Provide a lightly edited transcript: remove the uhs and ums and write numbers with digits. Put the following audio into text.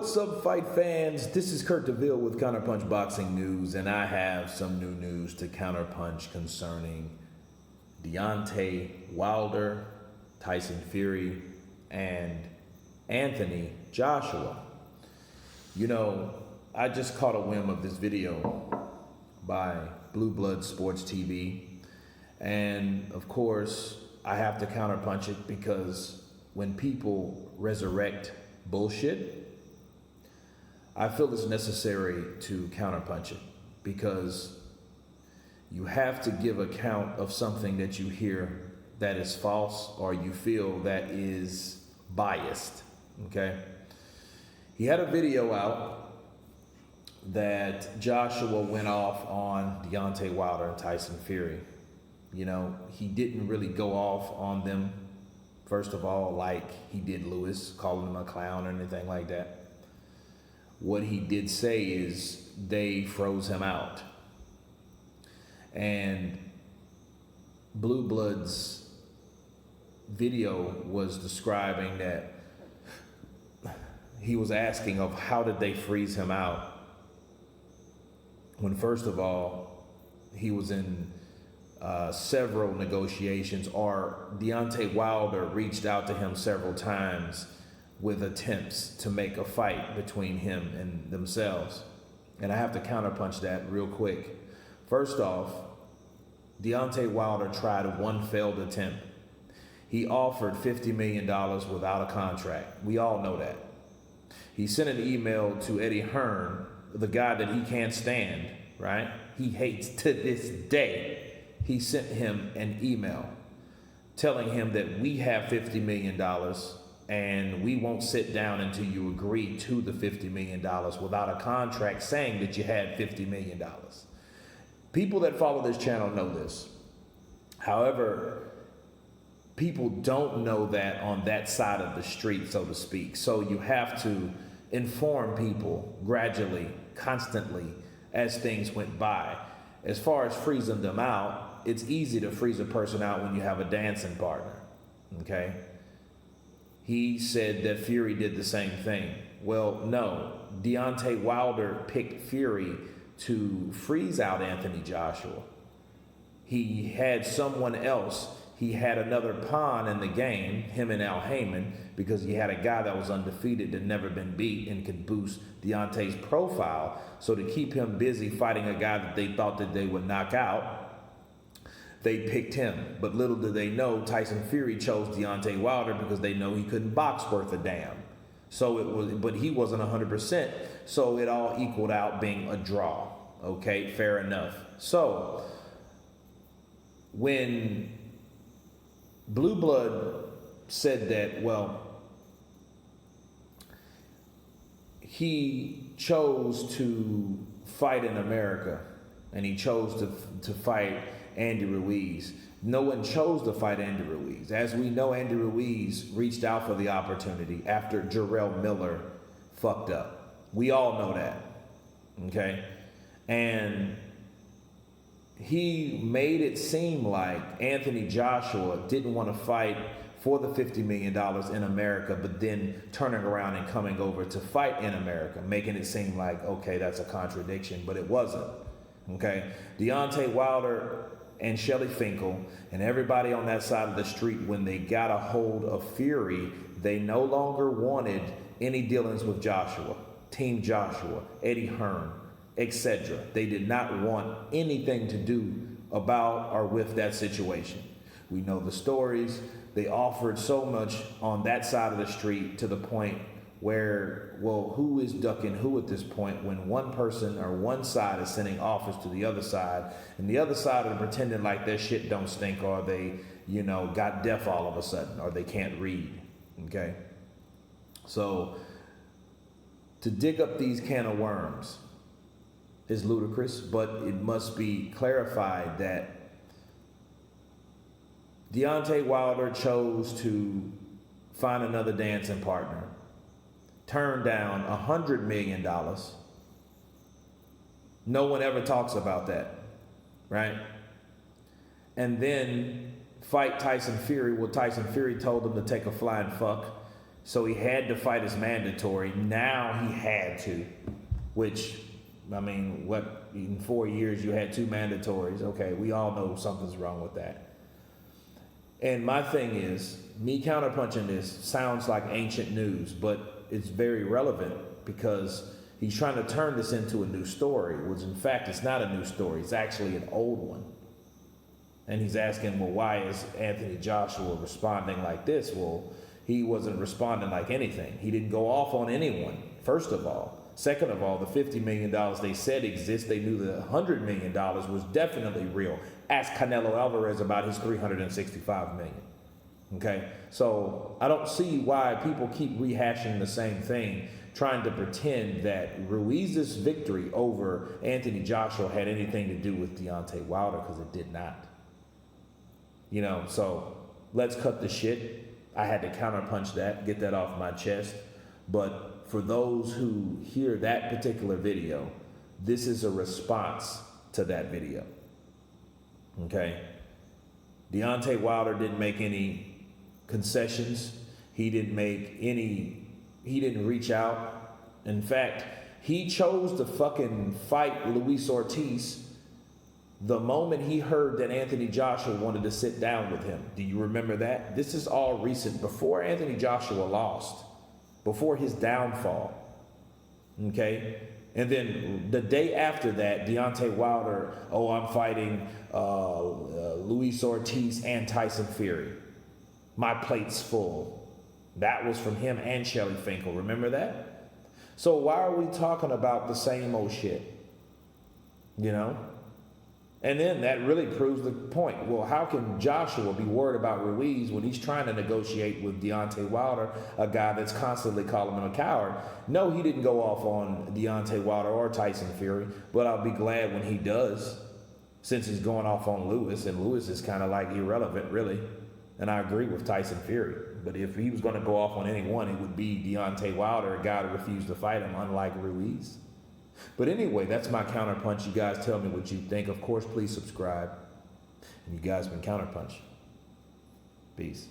What's up, fight fans? This is Kurt DeVille with Counterpunch Boxing News, and I have some new news to Counterpunch concerning Deontay Wilder, Tyson Fury, and Anthony Joshua. You know, I just caught a whim of this video by Blue Blood Sports TV, and of course, I have to counterpunch it because when people resurrect bullshit, I feel it's necessary to counterpunch it because you have to give account of something that you hear that is false or you feel that is biased, okay? He had a video out that Joshua went off on Deontay Wilder and Tyson Fury. You know, he didn't really go off on them, first of all, like he did Lewis, calling him a clown or anything like that. What he did say is they froze him out. And Blue Blood's video was describing that he was asking of how did they freeze him out when first of all he was in several negotiations, or Deontay Wilder reached out to him several times with attempts to make a fight between him and themselves. And I have to counterpunch that real quick. First off, Deontay Wilder tried one failed attempt. He offered $50 million without a contract. We all know that. He sent an email to Eddie Hearn, the guy that he can't stand, right? He hates to this day. He sent him an email telling him that we have $50 million and we won't sit down until you agree to the $50 million without a contract saying that you had $50 million. People that follow this channel know this. However, people don't know that on that side of the street, so to speak. So you have to inform people gradually, constantly, as things went by. As far as freezing them out, it's easy to freeze a person out when you have a dancing partner, okay? He said that Fury did the same thing. Well, no. Deontay Wilder picked Fury to freeze out Anthony Joshua. He had someone else. He had another pawn in the game, him and Al Heyman, because he had a guy that was undefeated, that never been beat, and could boost Deontay's profile. So to keep him busy fighting a guy that they thought that they would knock out, they picked him. But little did they know, Tyson Fury chose Deontay Wilder because they know he couldn't box worth a damn. So it was, but he wasn't 100%. So it all equaled out being a draw. Okay, fair enough. So when Blue Blood said that, well, he chose to fight in America and he chose to fight Andy Ruiz. No one chose to fight Andy Ruiz. As we know, Andy Ruiz reached out for the opportunity after Jarrell Miller fucked up. We all know that, okay? And he made it seem like Anthony Joshua didn't want to fight for the $50 million in America, but then turning around and coming over to fight in America, making it seem like, okay, that's a contradiction, but it wasn't, okay? Deontay Wilder and Shelly Finkel and everybody on that side of the street, when they got a hold of Fury, they no longer wanted any dealings with Joshua, Team Joshua, Eddie Hearn, etc. They did not want anything to do about or with that situation. We know the stories. They offered so much on that side of the street to the point where, well, who is ducking who at this point when one person or one side is sending offers to the other side and the other side are pretending like their shit don't stink, or they, you know, got deaf all of a sudden, or they can't read, okay? So to dig up these can of worms is ludicrous, but it must be clarified that Deontay Wilder chose to find another dancing partner, turned down $100 million. No one ever talks about that, right? And then fight Tyson Fury. Well, Tyson Fury told him to take a flying fuck So he had to fight as mandatory. Now he had to, which, I mean, what, in 4 years you had 2 mandatories. Okay, we all know something's wrong with that. And my thing is, me counterpunching this sounds like ancient news, but it's very relevant because he's trying to turn this into a new story, which in fact it's not a new story. It's actually an old one. And he's asking, well, why is Anthony Joshua responding like this? Well, he wasn't responding like anything. He didn't go off on anyone, first of all. Second of all, the $50 million they said exists, they knew the $100 million was definitely real. Ask Canelo Alvarez about his $365 million. Okay? So I don't see why people keep rehashing the same thing, trying to pretend that Ruiz's victory over Anthony Joshua had anything to do with Deontay Wilder, because it did not. You know, so let's cut the shit. I had to counterpunch that, get that off my chest. But for those who hear that particular video, this is a response to that video. Okay? Deontay Wilder didn't make any concessions. He didn't reach out. In fact, he chose to fucking fight Luis Ortiz the moment he heard that Anthony Joshua wanted to sit down with him. Do you remember that? This is all recent, before Anthony Joshua lost, before his downfall. Okay? And then the day after that, Deontay Wilder, I'm fighting Luis Ortiz and Tyson Fury. My plate's full. That was from him and Shelly Finkel. Remember that? So why are we talking about the same old shit? You know? And then that really proves the point. Well, how can Joshua be worried about Ruiz when he's trying to negotiate with Deontay Wilder, a guy that's constantly calling him a coward? No, he didn't go off on Deontay Wilder or Tyson Fury, but I'll be glad when he does, since he's going off on Lewis, and Lewis is kind of like irrelevant, really. And I agree with Tyson Fury. But if he was going to go off on anyone, it would be Deontay Wilder, a guy that refused to fight him, unlike Ruiz. But anyway, that's my counterpunch. You guys tell me what you think. Of course, please subscribe. And you guys been Counterpunch. Peace.